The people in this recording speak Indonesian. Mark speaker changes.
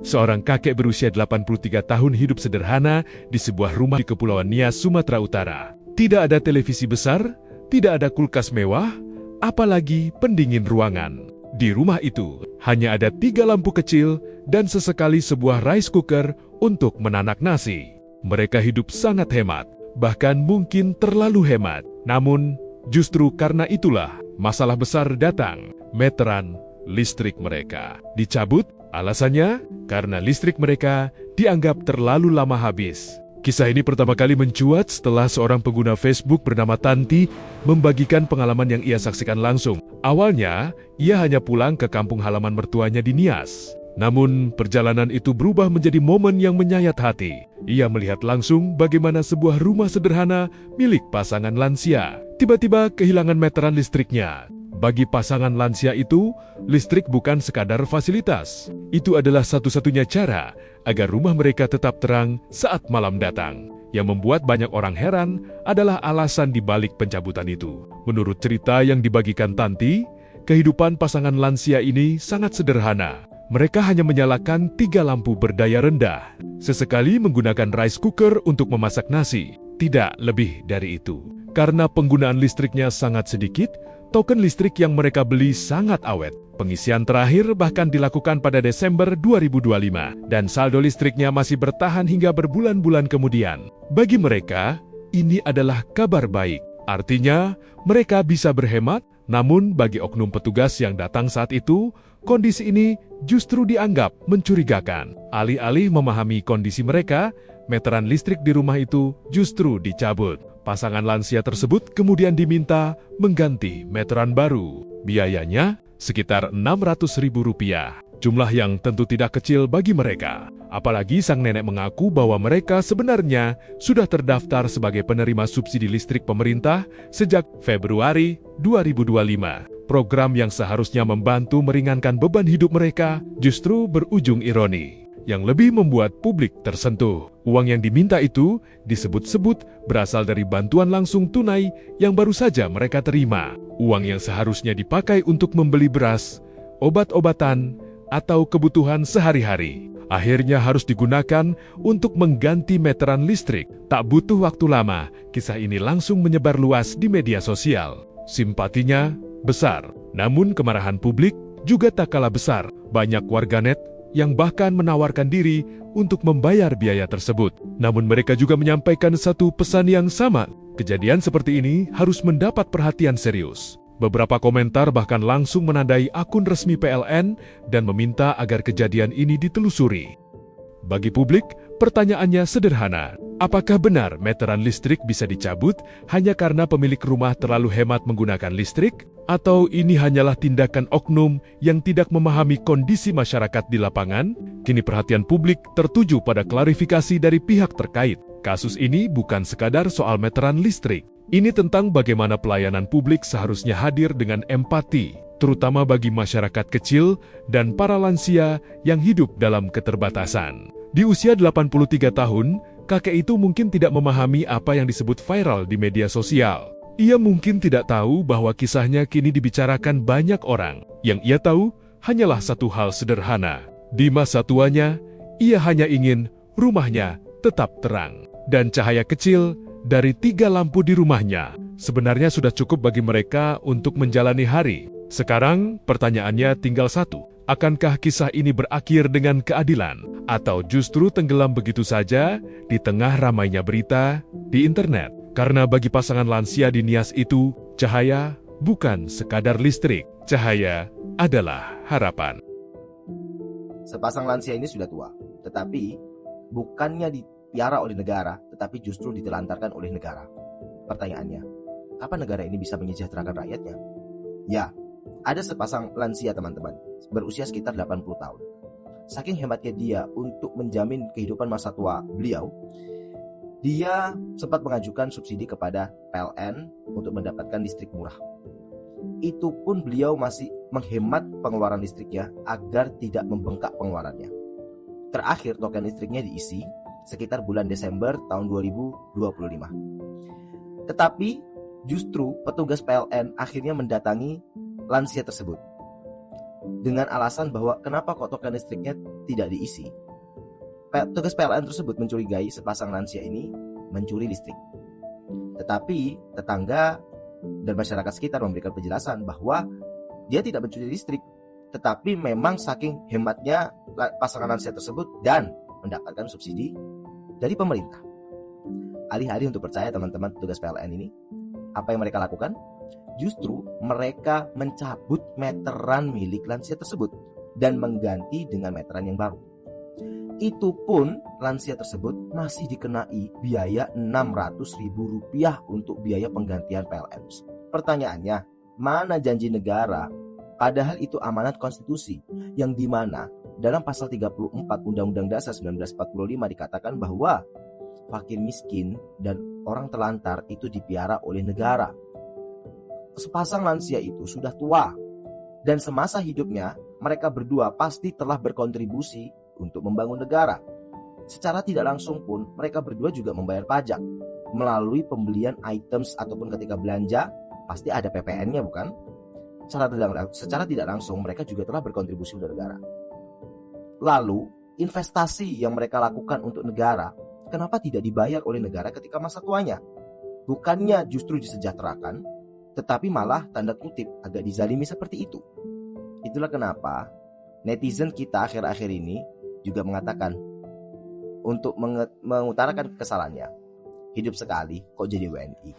Speaker 1: Seorang kakek berusia 83 tahun hidup sederhana di sebuah rumah di Kepulauan Nias, Sumatera Utara. Tidak ada televisi besar, tidak ada kulkas mewah, apalagi pendingin ruangan. Di rumah itu, hanya ada 3 lampu kecil dan sesekali sebuah rice cooker untuk menanak nasi. Mereka hidup sangat hemat, bahkan mungkin terlalu hemat. Namun, justru karena itulah masalah besar datang. Meteran listrik mereka dicabut, alasannya karena listrik mereka dianggap terlalu lama habis. Kisah ini pertama kali mencuat setelah seorang pengguna Facebook bernama Tanti membagikan pengalaman yang ia saksikan langsung. Awalnya, ia hanya pulang ke kampung halaman mertuanya di Nias. Namun, perjalanan itu berubah menjadi momen yang menyayat hati. Ia melihat langsung bagaimana sebuah rumah sederhana milik pasangan lansia tiba-tiba kehilangan meteran listriknya. Bagi pasangan lansia itu, listrik bukan sekadar fasilitas. Itu adalah satu-satunya cara agar rumah mereka tetap terang saat malam datang. Yang membuat banyak orang heran adalah alasan di balik pencabutan itu. Menurut cerita yang dibagikan Tanti, kehidupan pasangan lansia ini sangat sederhana. Mereka hanya menyalakan 3 lampu berdaya rendah. Sesekali menggunakan rice cooker untuk memasak nasi. Tidak lebih dari itu. Karena penggunaan listriknya sangat sedikit, token listrik yang mereka beli sangat awet. Pengisian terakhir bahkan dilakukan pada Desember 2025, dan saldo listriknya masih bertahan hingga berbulan-bulan kemudian. Bagi mereka, ini adalah kabar baik. Artinya, mereka bisa berhemat, namun bagi oknum petugas yang datang saat itu, kondisi ini justru dianggap mencurigakan. Alih-alih memahami kondisi mereka, meteran listrik di rumah itu justru dicabut. Pasangan lansia tersebut kemudian diminta mengganti meteran baru. Biayanya sekitar Rp600.000. Jumlah yang tentu tidak kecil bagi mereka. Apalagi sang nenek mengaku bahwa mereka sebenarnya sudah terdaftar sebagai penerima subsidi listrik pemerintah sejak Februari 2025. Program yang seharusnya membantu meringankan beban hidup mereka justru berujung ironi. Yang lebih membuat publik tersentuh. Uang yang diminta itu disebut-sebut berasal dari bantuan langsung tunai yang baru saja mereka terima. Uang yang seharusnya dipakai untuk membeli beras, obat-obatan, atau kebutuhan sehari-hari. Akhirnya harus digunakan untuk mengganti meteran listrik. Tak butuh waktu lama, kisah ini langsung menyebar luas di media sosial. Simpatinya besar, namun kemarahan publik juga tak kalah besar. Banyak warganet yang bahkan menawarkan diri untuk membayar biaya tersebut. Namun mereka juga menyampaikan satu pesan yang sama. Kejadian seperti ini harus mendapat perhatian serius. Beberapa komentar bahkan langsung menandai akun resmi PLN dan meminta agar kejadian ini ditelusuri. Bagi publik, pertanyaannya sederhana. Apakah benar meteran listrik bisa dicabut hanya karena pemilik rumah terlalu hemat menggunakan listrik? Atau ini hanyalah tindakan oknum yang tidak memahami kondisi masyarakat di lapangan? Kini perhatian publik tertuju pada klarifikasi dari pihak terkait. Kasus ini bukan sekadar soal meteran listrik. Ini tentang bagaimana pelayanan publik seharusnya hadir dengan empati, terutama bagi masyarakat kecil dan para lansia yang hidup dalam keterbatasan. Di usia 83 tahun, kakek itu mungkin tidak memahami apa yang disebut viral di media sosial. Ia mungkin tidak tahu bahwa kisahnya kini dibicarakan banyak orang. Yang ia tahu hanyalah satu hal sederhana. Di masa tuanya, ia hanya ingin rumahnya tetap terang. Dan cahaya kecil dari 3 lampu di rumahnya sebenarnya sudah cukup bagi mereka untuk menjalani hari. Sekarang pertanyaannya tinggal satu. Akankah kisah ini berakhir dengan keadilan? Atau justru tenggelam begitu saja di tengah ramainya berita di internet? Karena bagi pasangan lansia di Nias itu, cahaya bukan sekadar listrik. Cahaya adalah harapan.
Speaker 2: Sepasang lansia ini sudah tua, tetapi bukannya dipiara oleh negara, tetapi justru ditelantarkan oleh negara. Pertanyaannya, kapan negara ini bisa menyejahterakan rakyatnya? Ya, ada sepasang lansia teman-teman, berusia sekitar 80 tahun. Saking hematnya dia untuk menjamin kehidupan masa tua beliau, dia sempat mengajukan subsidi kepada PLN untuk mendapatkan listrik murah. Itu pun beliau masih menghemat pengeluaran listriknya agar tidak membengkak pengeluarannya. Terakhir token listriknya diisi sekitar bulan Desember tahun 2025. Tetapi justru petugas PLN akhirnya mendatangi lansia tersebut dengan alasan bahwa kenapa kok token listriknya tidak diisi. Petugas PLN tersebut mencurigai sepasang lansia ini mencuri listrik. Tetapi tetangga dan masyarakat sekitar memberikan penjelasan bahwa dia tidak mencuri listrik, tetapi memang saking hematnya pasangan lansia tersebut dan mendapatkan subsidi dari pemerintah. Alih-alih untuk percaya teman-teman petugas PLN ini, apa yang mereka lakukan? Justru mereka mencabut meteran milik lansia tersebut dan mengganti dengan meteran yang baru. Itu pun lansia tersebut masih dikenai biaya Rp600.000 untuk biaya penggantian PLN. Pertanyaannya, mana janji negara? Padahal itu amanat konstitusi yang dimana dalam pasal 34 Undang-Undang Dasar 1945 dikatakan bahwa fakir miskin dan orang telantar itu dipiara oleh negara. Sepasang lansia itu sudah tua dan semasa hidupnya mereka berdua pasti telah berkontribusi untuk membangun negara. Secara tidak langsung pun mereka berdua juga membayar pajak melalui pembelian items ataupun ketika belanja pasti ada PPN-nya, bukan? Secara tidak langsung mereka juga telah berkontribusi untuk negara. Lalu investasi yang mereka lakukan untuk negara, kenapa tidak dibayar oleh negara ketika masa tuanya? Bukannya justru disejahterakan, tetapi malah tanda kutip agak dizalimi seperti itu. Itulah kenapa netizen kita akhir-akhir ini juga mengatakan untuk mengutarakan kekesalannya, hidup sekali kok jadi WNI.